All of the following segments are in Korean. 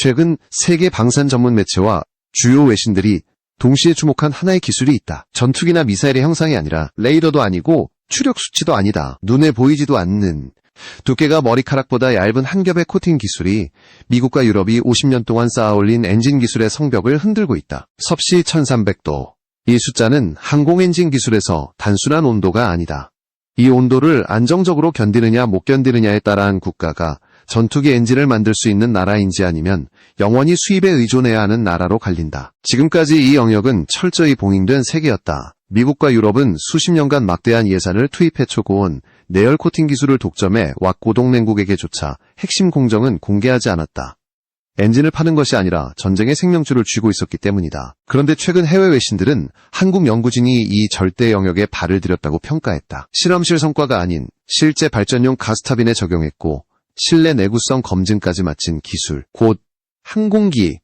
최근 세계 방산 전문 매체와 주요 외신들이 동시에 주목한 하나의 기술이 있다. 전투기나 미사일의 형상이 아니라 레이더도 아니고 추력 수치도 아니다. 눈에 보이지도 않는 두께가 머리카락보다 얇은 한 겹의 코팅 기술이 미국과 유럽이 50년 동안 쌓아올린 엔진 기술의 성벽을 흔들고 있다. 섭씨 1300도. 이 숫자는 항공 엔진 기술에서 단순한 온도가 아니다. 이 온도를 안정적으로 견디느냐 못 견디느냐에 따라 국가가 전투기 엔진을 만들 수 있는 나라인지 아니면 영원히 수입에 의존해야 하는 나라로 갈린다. 지금까지 이 영역은 철저히 봉인된 세계였다. 미국과 유럽은 수십 년간 막대한 예산을 투입해 초고온 내열 코팅 기술을 독점해 왔고 동맹국에게조차 핵심 공정은 공개하지 않았다. 엔진을 파는 것이 아니라 전쟁의 생명줄을 쥐고 있었기 때문이다. 그런데 최근 해외 외신들은 한국 연구진이 이 절대 영역에 발을 들였다고 평가했다. 실험실 성과가 아닌 실제 발전용 가스터빈에 적용했고 실내 내구성 검증까지 마친 기술, 곧 항공기,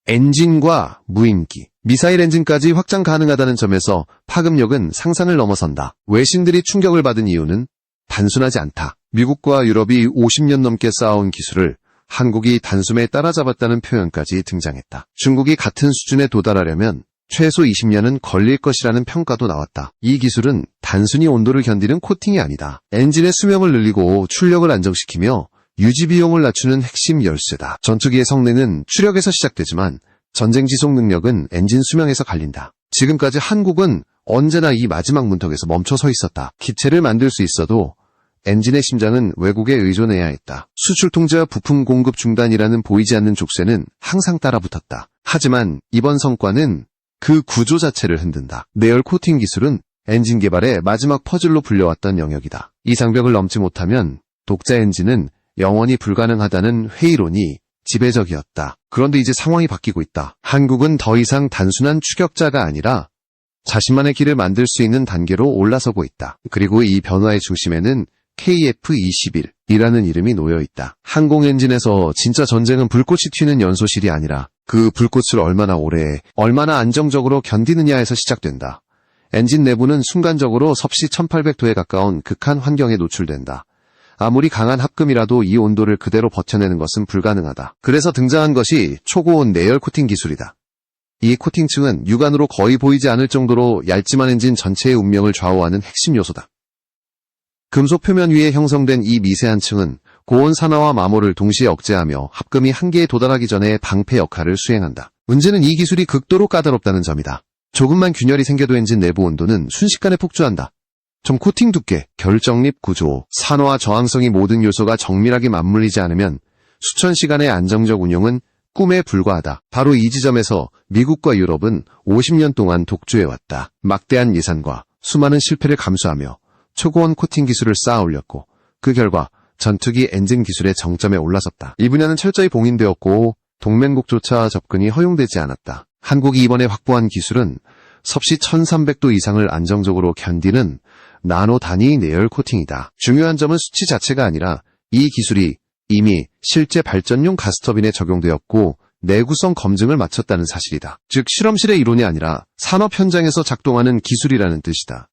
엔진과 무인기, 미사일 엔진까지 확장 가능하다는 점에서 파급력은 상상을 넘어선다. 외신들이 충격을 받은 이유는 단순하지 않다. 미국과 유럽이 50년 넘게 쌓아온 기술을 한국이 단숨에 따라잡았다는 표현까지 등장했다. 중국이 같은 수준에 도달하려면 최소 20년은 걸릴 것이라는 평가도 나왔다. 이 기술은 단순히 온도를 견디는 코팅이 아니다. 엔진의 수명을 늘리고 출력을 안정시키며 유지 비용을 낮추는 핵심 열쇠다. 전투기의 성능은 추력에서 시작되지만 전쟁 지속 능력은 엔진 수명에서 갈린다. 지금까지 한국은 언제나 이 마지막 문턱에서 멈춰 서 있었다. 기체를 만들 수 있어도 엔진의 심장은 외국에 의존해야 했다. 수출 통제와 부품 공급 중단이라는 보이지 않는 족쇄는 항상 따라붙었다. 하지만 이번 성과는 그 구조 자체를 흔든다. 내열 코팅 기술은 엔진 개발의 마지막 퍼즐로 불려왔던 영역이다. 이 장벽을 넘지 못하면 독자 엔진은 영원히 불가능하다는 회의론이 지배적이었다. 그런데 이제 상황이 바뀌고 있다. 한국은 더 이상 단순한 추격자가 아니라 자신만의 길을 만들 수 있는 단계로 올라서고 있다. 그리고 이 변화의 중심에는 KF-21이라는 이름이 놓여있다. 항공 엔진에서 진짜 전쟁은 불꽃이 튀는 연소실이 아니라 그 불꽃을 얼마나 오래, 얼마나 안정적으로 견디느냐에서 시작된다. 엔진 내부는 순간적으로 섭씨 1800도에 가까운 극한 환경에 노출된다. 아무리 강한 합금이라도 이 온도를 그대로 버텨내는 것은 불가능하다. 그래서 등장한 것이 초고온 내열 코팅 기술이다. 이 코팅층은 육안으로 거의 보이지 않을 정도로 얇지만 엔진 전체의 운명을 좌우하는 핵심 요소다. 금속 표면 위에 형성된 이 미세한 층은 고온 산화와 마모를 동시에 억제하며 합금이 한계에 도달하기 전에 방패 역할을 수행한다. 문제는 이 기술이 극도로 까다롭다는 점이다. 조금만 균열이 생겨도 엔진 내부 온도는 순식간에 폭주한다. 점 코팅 두께, 결정립 구조, 산화 저항성이 모든 요소가 정밀하게 맞물리지 않으면 수천 시간의 안정적 운용은 꿈에 불과하다. 바로 이 지점에서 미국과 유럽은 50년 동안 독주해왔다. 막대한 예산과 수많은 실패를 감수하며 초고온 코팅 기술을 쌓아 올렸고 그 결과 전투기 엔진 기술의 정점에 올라섰다. 이 분야는 철저히 봉인되었고 동맹국조차 접근이 허용되지 않았다. 한국이 이번에 확보한 기술은 섭씨 1300도 이상을 안정적으로 견디는 나노 단위 내열 코팅이다. 중요한 점은 수치 자체가 아니라 이 기술이 이미 실제 발전용 가스터빈에 적용되었고 내구성 검증을 마쳤다는 사실이다. 즉 실험실의 이론이 아니라 산업 현장에서 작동하는 기술이라는 뜻이다.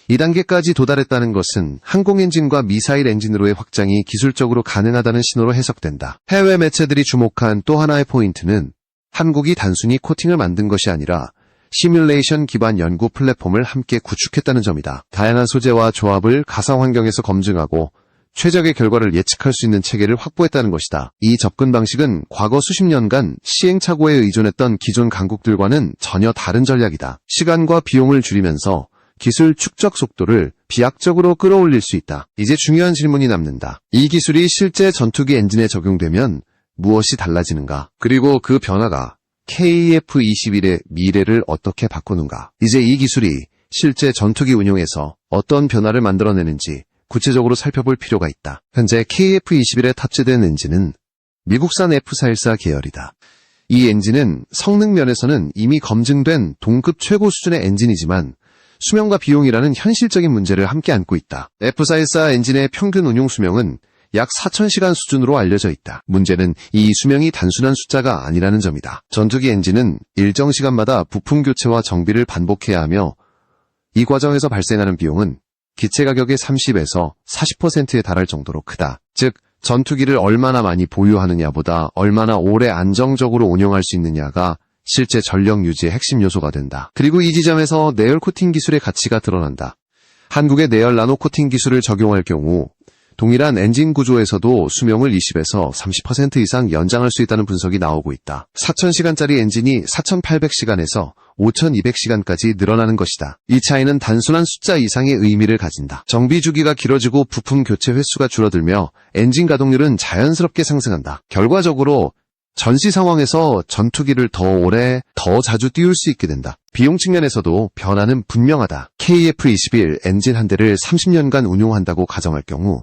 이 단계까지 도달했다는 것은 항공 엔진과 미사일 엔진으로의 확장이 기술적으로 가능하다는 신호로 해석된다. 해외 매체들이 주목한 또 하나의 포인트는 한국이 단순히 코팅을 만든 것이 아니라 시뮬레이션 기반 연구 플랫폼을 함께 구축했다는 점이다. 다양한 소재와 조합을 가상 환경에서 검증하고 최적의 결과를 예측할 수 있는 체계를 확보했다는 것이다. 이 접근 방식은 과거 수십 년간 시행착오에 의존했던 기존 강국들과는 전혀 다른 전략이다. 시간과 비용을 줄이면서 기술 축적 속도를 비약적으로 끌어올릴 수 있다. 이제 중요한 질문이 남는다. 이 기술이 실제 전투기 엔진에 적용되면 무엇이 달라지는가? 그리고 그 변화가 KF-21의 미래를 어떻게 바꾸는가? 이제 이 기술이 실제 전투기 운용에서 어떤 변화를 만들어내는지 구체적으로 살펴볼 필요가 있다. 현재 KF-21에 탑재된 엔진은 미국산 F414 계열이다. 이 엔진은 성능 면에서는 이미 검증된 동급 최고 수준의 엔진이지만 수명과 비용이라는 현실적인 문제를 함께 안고 있다. F414 엔진의 평균 운용 수명은 약 4000시간 수준으로 알려져 있다. 문제는 이 수명이 단순한 숫자가 아니라는 점이다. 전투기 엔진은 일정 시간마다 부품 교체와 정비를 반복해야 하며 이 과정에서 발생하는 비용은 기체 가격의 30에서 40%에 달할 정도로 크다. 즉 전투기를 얼마나 많이 보유하느냐보다 얼마나 오래 안정적으로 운용할 수 있느냐가 실제 전력 유지의 핵심 요소가 된다. 그리고 이 지점에서 내열 코팅 기술의 가치가 드러난다. 한국의 내열 나노 코팅 기술을 적용할 경우 동일한 엔진 구조에서도 수명을 20에서 30% 이상 연장할 수 있다는 분석이 나오고 있다. 4000시간짜리 엔진이 4800시간에서 5200시간까지 늘어나는 것이다. 이 차이는 단순한 숫자 이상의 의미를 가진다. 정비 주기가 길어지고 부품 교체 횟수가 줄어들며 엔진 가동률은 자연스럽게 상승한다. 결과적으로 전시 상황에서 전투기를 더 오래, 더 자주 띄울 수 있게 된다. 비용 측면에서도 변화는 분명하다. KF-21 엔진 한 대를 30년간 운용한다고 가정할 경우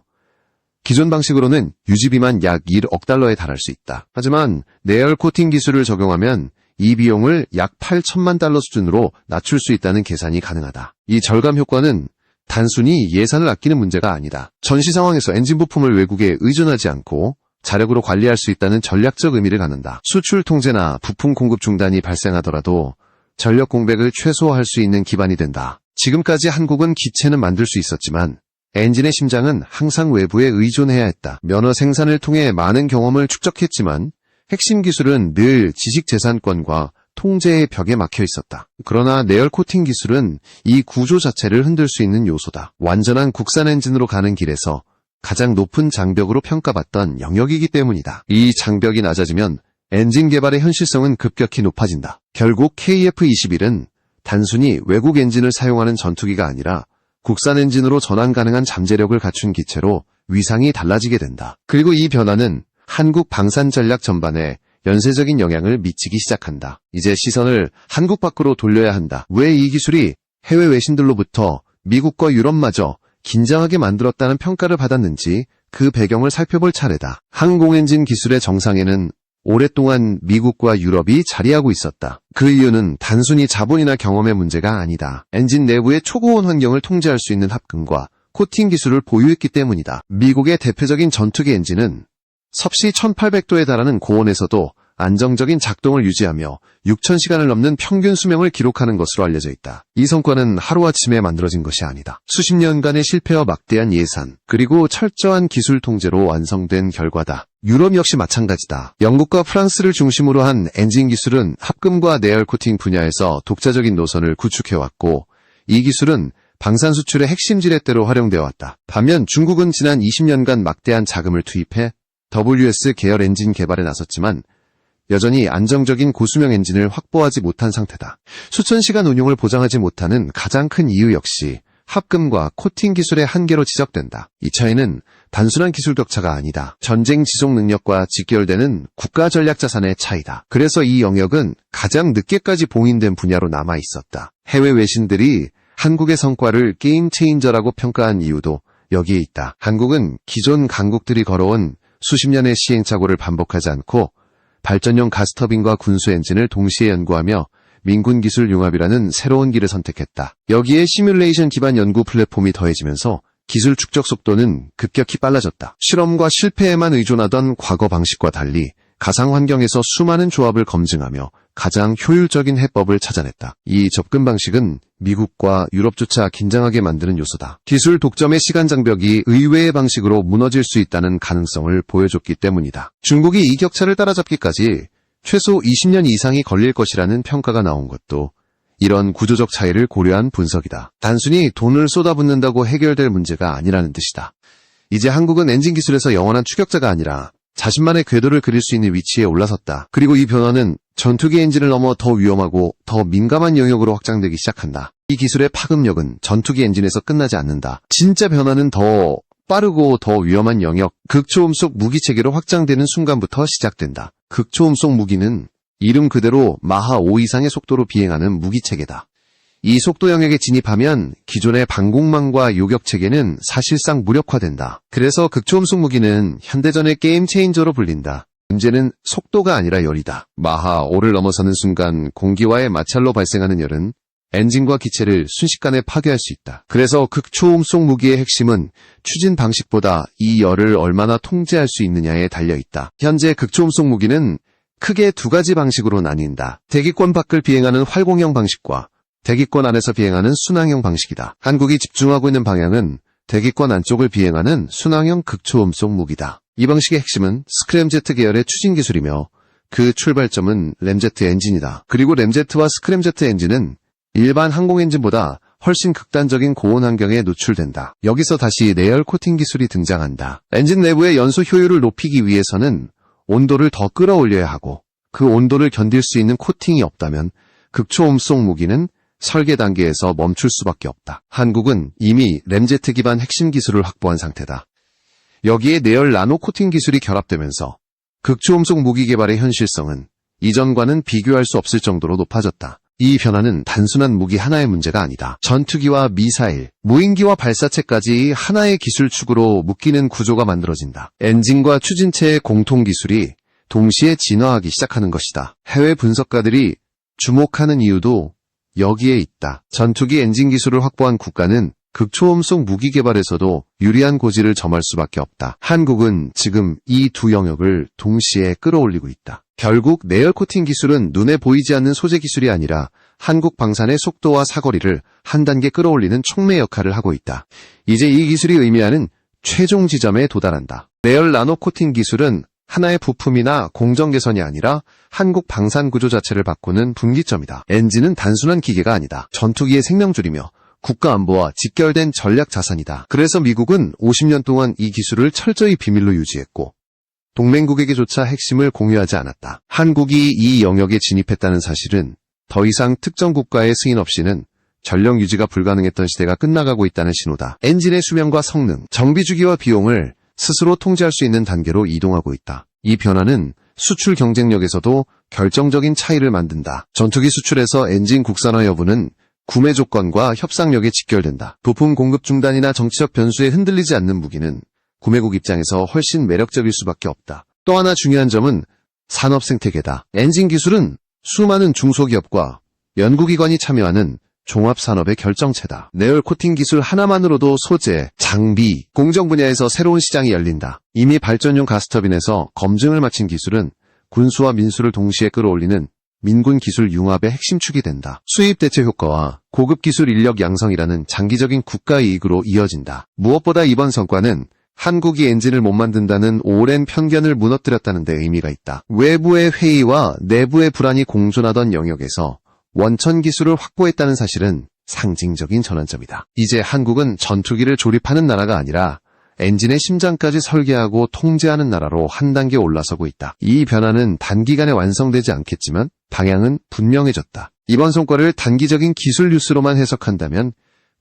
기존 방식으로는 유지비만 약 1억 달러에 달할 수 있다. 하지만 내열 코팅 기술을 적용하면 이 비용을 약 8천만 달러 수준으로 낮출 수 있다는 계산이 가능하다. 이 절감 효과는 단순히 예산을 아끼는 문제가 아니다. 전시 상황에서 엔진 부품을 외국에 의존하지 않고 자력으로 관리할 수 있다는 전략적 의미를 갖는다. 수출 통제나 부품 공급 중단이 발생하더라도 전력 공백을 최소화할 수 있는 기반이 된다. 지금까지 한국은 기체는 만들 수 있었지만 엔진의 심장은 항상 외부에 의존해야 했다. 면허 생산을 통해 많은 경험을 축적했지만 핵심 기술은 늘 지식재산권과 통제의 벽에 막혀 있었다. 그러나 내열 코팅 기술은 이 구조 자체를 흔들 수 있는 요소다. 완전한 국산 엔진으로 가는 길에서 가장 높은 장벽으로 평가받던 영역이기 때문이다. 이 장벽이 낮아지면 엔진 개발의 현실성은 급격히 높아진다. 결국 KF-21은 단순히 외국 엔진을 사용하는 전투기가 아니라 국산 엔진으로 전환 가능한 잠재력을 갖춘 기체로 위상이 달라지게 된다. 그리고 이 변화는 한국 방산 전략 전반에 연쇄적인 영향을 미치기 시작한다. 이제 시선을 한국 밖으로 돌려야 한다. 왜 이 기술이 해외 외신들로부터 미국과 유럽마저 긴장하게 만들었다는 평가를 받았는지 그 배경을 살펴볼 차례다. 항공엔진 기술의 정상에는 오랫동안 미국과 유럽이 자리하고 있었다. 그 이유는 단순히 자본이나 경험의 문제가 아니다. 엔진 내부의 초고온 환경을 통제할 수 있는 합금과 코팅 기술을 보유했기 때문이다. 미국의 대표적인 전투기 엔진은 섭씨 1800도에 달하는 고온에서도 안정적인 작동을 유지하며 6000시간을 넘는 평균 수명을 기록하는 것으로 알려져 있다. 이 성과는 하루아침에 만들어진 것이 아니다. 수십 년간의 실패와 막대한 예산, 그리고 철저한 기술 통제로 완성된 결과다. 유럽 역시 마찬가지다. 영국과 프랑스를 중심으로 한 엔진 기술은 합금과 내열 코팅 분야에서 독자적인 노선을 구축해왔고 이 기술은 방산 수출의 핵심 지렛대로 활용되어 왔다. 반면 중국은 지난 20년간 막대한 자금을 투입해 WS 계열 엔진 개발에 나섰지만 여전히 안정적인 고수명 엔진을 확보하지 못한 상태다. 수천 시간 운용을 보장하지 못하는 가장 큰 이유 역시 합금과 코팅 기술의 한계로 지적된다. 이 차이는 단순한 기술 격차가 아니다. 전쟁 지속 능력과 직결되는 국가 전략 자산의 차이다. 그래서 이 영역은 가장 늦게까지 봉인된 분야로 남아 있었다. 해외 외신들이 한국의 성과를 게임 체인저라고 평가한 이유도 여기에 있다. 한국은 기존 강국들이 걸어온 수십 년의 시행착오를 반복하지 않고 발전용 가스터빈과 군수 엔진을 동시에 연구하며 민군 기술 융합이라는 새로운 길을 선택했다. 여기에 시뮬레이션 기반 연구 플랫폼이 더해지면서 기술 축적 속도는 급격히 빨라졌다. 실험과 실패에만 의존하던 과거 방식과 달리 가상 환경에서 수많은 조합을 검증하며 가장 효율적인 해법을 찾아냈다. 이 접근 방식은 미국과 유럽조차 긴장하게 만드는 요소다. 기술 독점의 시간 장벽이 의외의 방식으로 무너질 수 있다는 가능성을 보여줬기 때문이다. 중국이 이 격차를 따라잡기까지 최소 20년 이상이 걸릴 것이라는 평가가 나온 것도 이런 구조적 차이를 고려한 분석이다. 단순히 돈을 쏟아붓는다고 해결될 문제가 아니라는 뜻이다. 이제 한국은 엔진 기술에서 영원한 추격자가 아니라 자신만의 궤도를 그릴 수 있는 위치에 올라섰다. 그리고 이 변화는 전투기 엔진을 넘어 더 위험하고 더 민감한 영역으로 확장되기 시작한다. 이 기술의 파급력은 전투기 엔진에서 끝나지 않는다. 진짜 변화는 더 빠르고 더 위험한 영역, 극초음속 무기체계로 확장되는 순간부터 시작된다. 극초음속 무기는 이름 그대로 마하 5 이상의 속도로 비행하는 무기체계다. 이 속도 영역에 진입하면 기존의 방공망과 요격체계는 사실상 무력화된다. 그래서 극초음속 무기는 현대전의 게임 체인저로 불린다. 문제는 속도가 아니라 열이다. 마하 5를 넘어서는 순간 공기와의 마찰로 발생하는 열은 엔진과 기체를 순식간에 파괴할 수 있다. 그래서 극초음속 무기의 핵심은 추진 방식보다 이 열을 얼마나 통제할 수 있느냐에 달려있다. 현재 극초음속 무기는 크게 두 가지 방식으로 나뉜다. 대기권 밖을 비행하는 활공형 방식과 대기권 안에서 비행하는 순항형 방식이다. 한국이 집중하고 있는 방향은 대기권 안쪽을 비행하는 순항형 극초음속 무기다. 이 방식의 핵심은 스크램제트 계열의 추진 기술이며 그 출발점은 램제트 엔진이다. 그리고 램제트와 스크램제트 엔진은 일반 항공 엔진보다 훨씬 극단적인 고온 환경에 노출된다. 여기서 다시 내열 코팅 기술이 등장한다. 엔진 내부의 연소 효율을 높이기 위해서는 온도를 더 끌어올려야 하고 그 온도를 견딜 수 있는 코팅이 없다면 극초음속 무기는 설계 단계에서 멈출 수밖에 없다. 한국은 이미 램제트 기반 핵심 기술을 확보한 상태다. 여기에 내열 나노 코팅 기술이 결합되면서 극초음속 무기 개발의 현실성은 이전과는 비교할 수 없을 정도로 높아졌다. 이 변화는 단순한 무기 하나의 문제가 아니다. 전투기와 미사일, 무인기와 발사체까지 하나의 기술축으로 묶이는 구조가 만들어진다. 엔진과 추진체의 공통 기술이 동시에 진화하기 시작하는 것이다. 해외 분석가들이 주목하는 이유도 여기에 있다. 전투기 엔진 기술을 확보한 국가는 극초음속 무기 개발에서도 유리한 고지를 점할 수밖에 없다. 한국은 지금 이 두 영역을 동시에 끌어올리고 있다. 결국 내열 코팅 기술은 눈에 보이지 않는 소재 기술이 아니라 한국 방산의 속도와 사거리를 한 단계 끌어올리는 촉매 역할을 하고 있다. 이제 이 기술이 의미하는 최종 지점에 도달한다. 내열 나노 코팅 기술은 하나의 부품이나 공정 개선이 아니라 한국 방산 구조 자체를 바꾸는 분기점이다. 엔진은 단순한 기계가 아니다. 전투기의 생명줄이며 국가 안보와 직결된 전략 자산이다. 그래서 미국은 50년 동안 이 기술을 철저히 비밀로 유지했고 동맹국에게조차 핵심을 공유하지 않았다. 한국이 이 영역에 진입했다는 사실은 더 이상 특정 국가의 승인 없이는 전력 유지가 불가능했던 시대가 끝나가고 있다는 신호다. 엔진의 수명과 성능, 정비 주기와 비용을 스스로 통제할 수 있는 단계로 이동하고 있다. 이 변화는 수출 경쟁력에서도 결정적인 차이를 만든다. 전투기 수출에서 엔진 국산화 여부는 구매 조건과 협상력에 직결된다. 부품 공급 중단이나 정치적 변수에 흔들리지 않는 무기는 구매국 입장에서 훨씬 매력적일 수밖에 없다. 또 하나 중요한 점은 산업 생태계다. 엔진 기술은 수많은 중소기업과 연구기관이 참여하는 종합산업의 결정체다. 내열 코팅 기술 하나만으로도 소재, 장비, 공정 분야에서 새로운 시장이 열린다. 이미 발전용 가스터빈에서 검증을 마친 기술은 군수와 민수를 동시에 끌어올리는 민군 기술 융합의 핵심축이 된다. 수입 대체 효과와 고급 기술 인력 양성이라는 장기적인 국가 이익으로 이어진다. 무엇보다 이번 성과는 한국이 엔진을 못 만든다는 오랜 편견을 무너뜨렸다는 데 의미가 있다. 외부의 회의와 내부의 불안이 공존하던 영역에서 원천 기술을 확보했다는 사실은 상징적인 전환점이다. 이제 한국은 전투기를 조립하는 나라가 아니라 엔진의 심장까지 설계하고 통제하는 나라로 한 단계 올라서고 있다. 이 변화는 단기간에 완성되지 않겠지만 방향은 분명해졌다. 이번 성과를 단기적인 기술 뉴스로만 해석한다면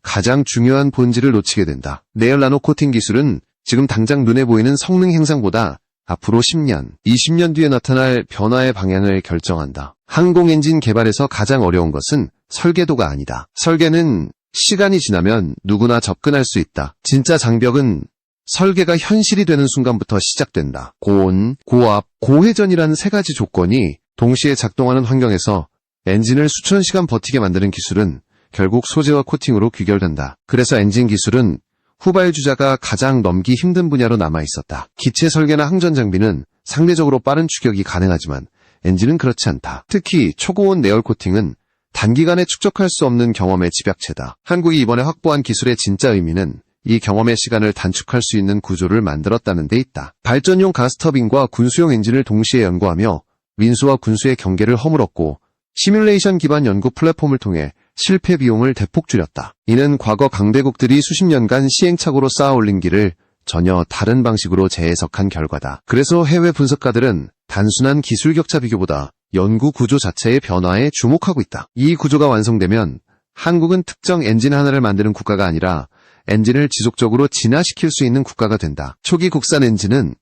가장 중요한 본질을 놓치게 된다. 내열 나노 코팅 기술은 지금 당장 눈에 보이는 성능 향상보다 앞으로 10년, 20년 뒤에 나타날 변화의 방향을 결정한다. 항공 엔진 개발에서 가장 어려운 것은 설계도가 아니다. 설계는 시간이 지나면 누구나 접근할 수 있다. 진짜 장벽은 설계가 현실이 되는 순간부터 시작된다. 고온, 고압, 고회전이라는 세 가지 조건이 동시에 작동하는 환경에서 엔진을 수천 시간 버티게 만드는 기술은 결국 소재와 코팅으로 귀결된다. 그래서 엔진 기술은 후발주자가 가장 넘기 힘든 분야로 남아있었다. 기체 설계나 항전 장비는 상대적으로 빠른 추격이 가능하지만 엔진은 그렇지 않다. 특히 초고온 내열 코팅은 단기간에 축적할 수 없는 경험의 집약체다. 한국이 이번에 확보한 기술의 진짜 의미는 이 경험의 시간을 단축할 수 있는 구조를 만들었다는 데 있다. 발전용 가스터빈과 군수용 엔진을 동시에 연구하며 민수와 군수의 경계를 허물었고 시뮬레이션 기반 연구 플랫폼을 통해 실패 비용을 대폭 줄였다. 이는 과거 강대국들이 수십 년간 시행착오로 쌓아올린 길을 전혀 다른 방식으로 재해석한 결과다. 그래서 해외 분석가들은 단순한 기술 격차 비교보다 연구 구조 자체의 변화에 주목하고 있다. 이 구조가 완성되면 한국은 특정 엔진 하나를 만드는 국가가 아니라 엔진을 지속적으로 진화시킬 수 있는 국가가 된다. 초기 국산 엔진은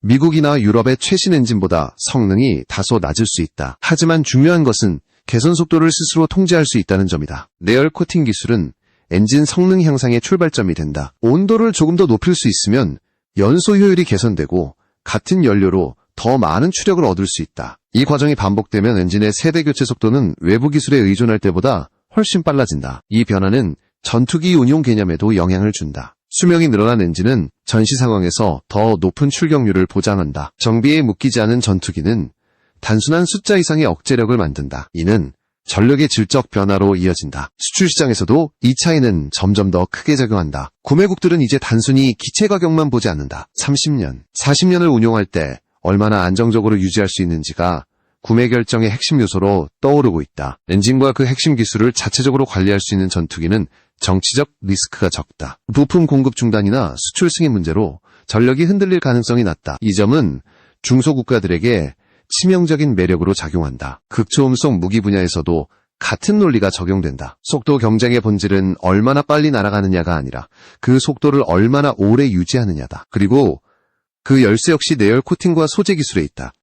미국이나 유럽의 최신 엔진보다 성능이 다소 낮을 수 있다. 하지만 중요한 것은 개선 속도를 스스로 통제할 수 있다는 점이다. 내열 코팅 기술은 엔진 성능 향상의 출발점이 된다. 온도를 조금 더 높일 수 있으면 연소 효율이 개선되고 같은 연료로 더 많은 추력을 얻을 수 있다. 이 과정이 반복되면 엔진의 세대 교체 속도는 외부 기술에 의존할 때보다 훨씬 빨라진다. 이 변화는 전투기 운용 개념에도 영향을 준다. 수명이 늘어난 엔진은 전시 상황에서 더 높은 출격률을 보장한다. 정비에 묶이지 않은 전투기는 단순한 숫자 이상의 억제력을 만든다. 이는 전력의 질적 변화로 이어진다. 수출 시장에서도 이 차이는 점점 더 크게 작용한다. 구매국들은 이제 단순히 기체 가격만 보지 않는다. 30년, 40년을 운용할 때 얼마나 안정적으로 유지할 수 있는지가 구매 결정의 핵심 요소로 떠오르고 있다. 엔진과 그 핵심 기술을 자체적으로 관리할 수 있는 전투기는 정치적 리스크가 적다. 부품 공급 중단이나 수출 승인 문제로 전력이 흔들릴 가능성이 낮다. 이 점은 중소국가들에게 치명적인 매력으로 작용한다. 극초음속 무기 분야에서도 같은 논리가 적용된다. 속도 경쟁의 본질은 얼마나 빨리 날아가느냐가 아니라 그 속도를 얼마나 오래 유지하느냐다. 그리고 그 열쇠 역시 내열 코팅과 소재 기술에 있다.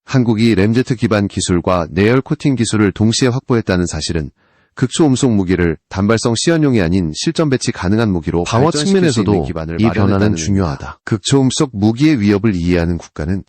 한국이 램제트 기반 기술과 내열 코팅 기술을 동시에 확보했다는 사실은 극초음속 무기를 단발성 시연용이 아닌 실전 배치 가능한 무기로 방어 측면에서도 이 변화는 중요하다. 극초음속 무기의 위협을 이해하는 국가는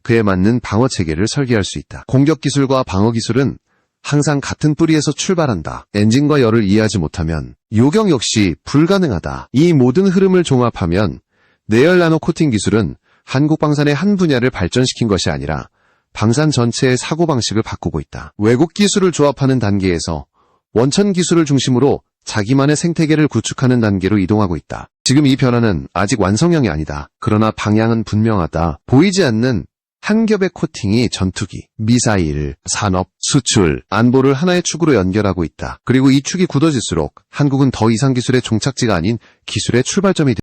그에 맞는 방어 체계를 설계할 수 있다. 공격 기술과 방어 기술은 항상 같은 뿌리에서 출발한다. 엔진과 열을 이해하지 못하면 요격 역시 불가능하다. 이 모든 흐름을 종합하면 내열 나노 코팅 기술은 한국 방산의 한 분야를 발전시킨 것이 아니라 방산 전체의 사고방식을 바꾸고 있다. 외국 기술을 조합하는 단계에서 원천 기술을 중심으로 자기만의 생태계를 구축하는 단계로 이동하고 있다. 지금 이 변화는 아직 완성형이 아니다. 그러나 방향은 분명하다. 보이지 않는 한 겹의 코팅이 전투기, 미사일, 산업, 수출, 안보를 하나의 축으로 연결하고 있다. 그리고 이 축이 굳어질수록 한국은 더 이상 기술의 종착지가 아닌 기술의 출발점이 된다.